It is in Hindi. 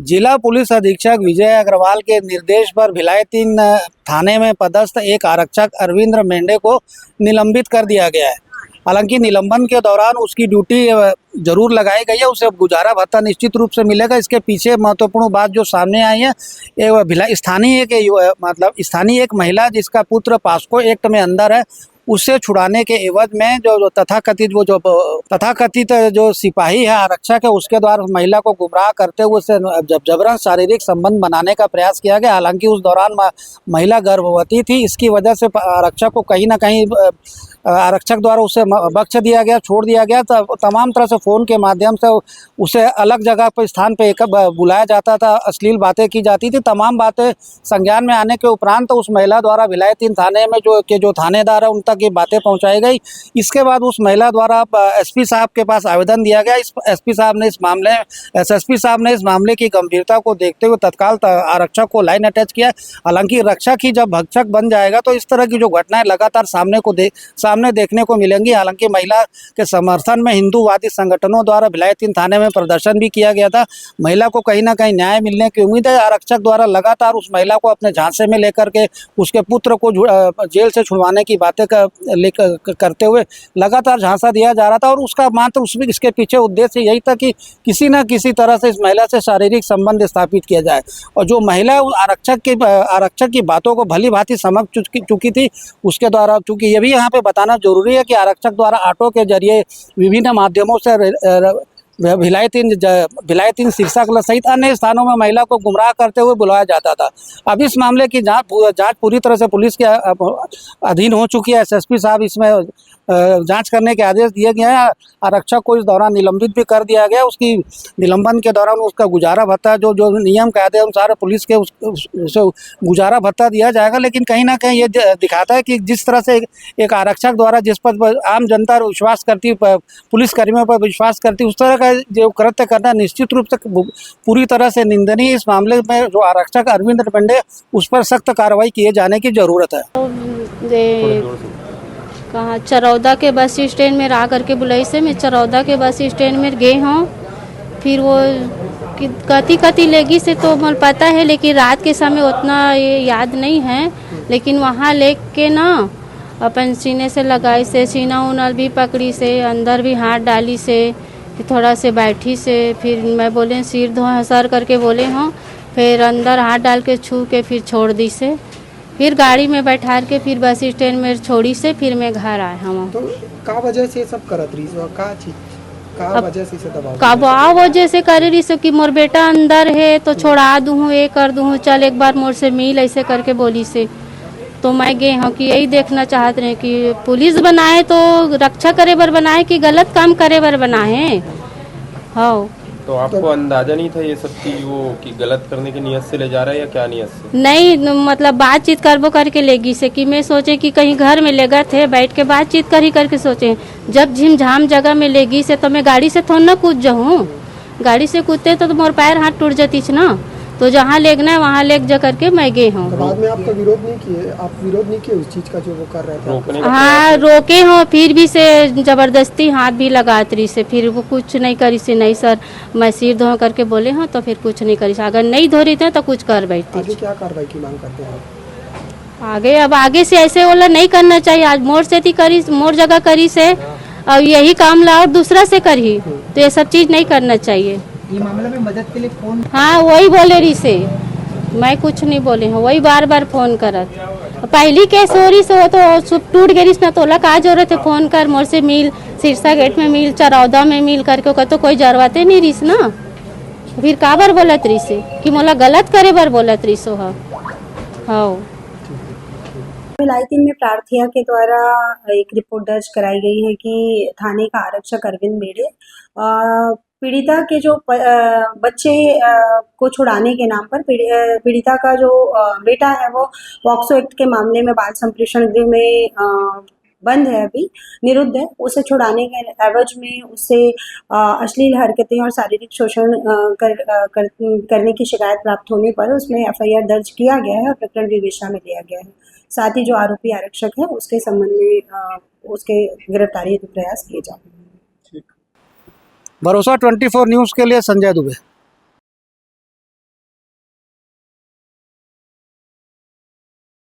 जिला पुलिस अधीक्षक विजय अग्रवाल के निर्देश पर भिलाई 3 थाने में पदस्थ एक आरक्षक अरविंद मेंढे को निलंबित कर दिया गया है। हालांकि निलंबन के दौरान उसकी ड्यूटी जरूर लगाई गई है, उसे गुजारा भत्ता निश्चित रूप से मिलेगा। इसके पीछे महत्वपूर्ण बात जो सामने आई है, ये भिलाई स्थानीय एक महिला जिसका पुत्र पास्को एक्ट में अंदर है, उससे छुड़ाने के एवज में जो तथाकथित जो सिपाही है, आरक्षक है, उसके द्वारा महिला को गुमराह करते हुए उससे जबरन शारीरिक संबंध बनाने का प्रयास किया गया। हालांकि उस दौरान महिला गर्भवती थी। इसकी वजह से आरक्षक को कहीं ना कहीं आरक्षक द्वारा उसे बख्श दिया गया, छोड़ दिया गया। तमाम तरह से फ़ोन के माध्यम से उसे अलग जगह पर स्थान पे बुलाया जाता था, अश्लील बातें की जाती थी। तमाम बातें संज्ञान में आने के उपरांत उस महिला द्वारा भिलाई 3 थाने में जो थानेदार है उन तक ये बातें पहुंचाई गई। इसके बाद उस महिला द्वारा एसपी साहब के पास आवेदन दिया गया। एसपी साहब ने एसएसपी साहब ने इस मामले की गंभीरता को देखते हुए तत्काल आरक्षक को लाइन अटैच किया। हालांकि रक्षक ही जब भक्षक बन जाएगा तो इस तरह की जो घटनाएं लगातार सामने देखने को मिलेंगी। हालांकि महिला के समर्थन में हिंदूवादी संगठनों द्वारा भिलाई 3 थाने में प्रदर्शन भी किया गया था। महिला को कहीं ना कहीं न्याय मिलने की उम्मीद है। आरक्षक द्वारा लगातार उस महिला को अपने झांसे में लेकर के उसके पुत्र को जेल से छुड़वाने की बातें करते हुए लगातार झांसा दिया जा रहा था, और उसका मात्र इसके पीछे उद्देश्य यही था कि किसी न किसी तरह से इस महिला से शारीरिक संबंध स्थापित किया जाए। और जो महिला आरक्षक की बातों को भली भांति समझ चुकी थी, उसके द्वारा, चूँकि ये भी यहाँ पे बताना जरूरी है कि आरक्षक द्वारा ऑटो के जरिए विभिन्न माध्यमों से भिलाई 3 सिरसा कला सहित अन्य स्थानों में महिला को गुमराह करते हुए बुलाया जाता था। अब इस मामले की जांच पूरी तरह से पुलिस के अधीन हो चुकी है। एसएसपी साहब इसमें जांच करने के आदेश दिए गए हैं। आरक्षक को इस दौरान निलंबित भी कर दिया गया। उसकी निलंबन के दौरान उसका गुजारा भत्ता जो नियम कायदे अनुसार पुलिस के उसे गुजारा भत्ता दिया जाएगा। लेकिन कहीं ना कहीं ये दिखाता है कि जिस तरह से एक आरक्षक द्वारा जिस पर आम जनता विश्वास करती, पुलिस कर्मियों पर विश्वास करती, उस तरह का जो कृत्य करना निश्चित रूप से पूरी तरह से निंदनीय। इस मामले में जो आरक्षक अरविंद मेंढे, उस पर सख्त कार्रवाई किए जाने की जरूरत है। कहाँ चरौदा के बस स्टैंड में रा करके बुलाई से मैं चरौदा के बस स्टैंड में गए हूँ। फिर वो कति लेगी से तो मुझे पता है, लेकिन रात के समय उतना ये याद नहीं है। लेकिन वहाँ लेके ना अपन सीने से लगाई से, सीना उनल भी पकड़ी से, अंदर भी हाथ डाली से, फिर थोड़ा से बैठी से, फिर मैं बोले सिर धो हंसर करके बोले हूँ, फिर अंदर हाथ डाल के छू के फिर छोड़ दी से, फिर गाड़ी में बैठा के फिर बस स्टैंड में छोड़ी से फिर मैं घर आए हम। तो का वजह से सब करत रही का चीज का वजह से दबाव का वजह से कर रही से कि मोर बेटा अंदर है तो छोड़ा दूँ, ये कर दूँ, चल एक बार मोर से मिल, ऐसे करके बोली से। तो मैं गए हूँ कि यही देखना चाहते रहे कि पुलिस बनाए तो रक्षा करे बर बनाए कि गलत काम करे बर बनाए। हाँ, तो आपको अंदाजा नहीं था ये सब चीज वो कि गलत करने की नियत से ले जा रहा है या क्या नियत से? नहीं, मतलब बातचीत करबो करके लेगी से कि मैं सोचे कि कहीं घर में लेगा थे, बैठ के बातचीत करके सोचे। जब झिमझाम जगह में लेगी से तो मैं गाड़ी से थोड़ा ना कूद जाऊँ। गाड़ी से कूदते तो मोर पैर हाथ टूट जाती ना। तो जहाँ लेगना है वहाँ लेग जा करके मैं गए हूँ। तो बाद में आपका विरोध नहीं किए? आप विरोध नहीं किए उस चीज का जो वो कर रहे थे? हाँ, रोके हो, फिर भी से जबरदस्ती हाथ भी लगात रही से, फिर वो कुछ नहीं करी से। नहीं सर, मैं सिर धो करके बोले हूँ तो फिर कुछ नहीं करी से। अगर नहीं धो रही थे तो कुछ कर बैठती। आगे क्या कार्रवाई की मांग करते हैं? आगे से ऐसे वाला नहीं करना चाहिए। आज मोर से थी करी, मोर जगह करी से, और यही काम ला और दूसरा से करी, तो ये सब चीज नहीं करना चाहिए। ये मामले में मदद के लिए फोन? हाँ, वही बोले रही से, मैं कुछ नहीं बोले हूँ, वही बार बार फोन करत। पहली केस हो रही से वो तो टूट गई ना, तोला का जरूरत है फोन कर, मोर से मिल, सिरसा गेट में मिल, चरौदा में मिल करके तो कोई जरूरत नहीं रही ना। फिर का बार बोलत रही से कि मोला गलत करे बार बोलत रही सो। हाँ, भिलाई 3 में प्रार्थिया के द्वारा एक रिपोर्ट दर्ज कराई गई है कि थाने का आरक्षक अरविंद मेंढे पीड़िता के जो बच्चे को छुड़ाने के नाम पर पीड़िता का जो बेटा है वो पॉक्सो एक्ट के मामले में बाल संप्रेषण गृह में बंद है, अभी निरुद्ध है। उसे छुड़ाने के एवज में उससे अश्लील हरकतें और शारीरिक शोषण करने की शिकायत प्राप्त होने पर उसमें एफआईआर दर्ज किया गया है और प्रकरण विवेचना में लिया गया है। साथ ही जो आरोपी आरक्षक है उसके संबंध में उसके गिरफ्तारी के प्रयास किए जा रहे हैं। भरोसा 24 न्यूज़ के लिए संजय दुबे।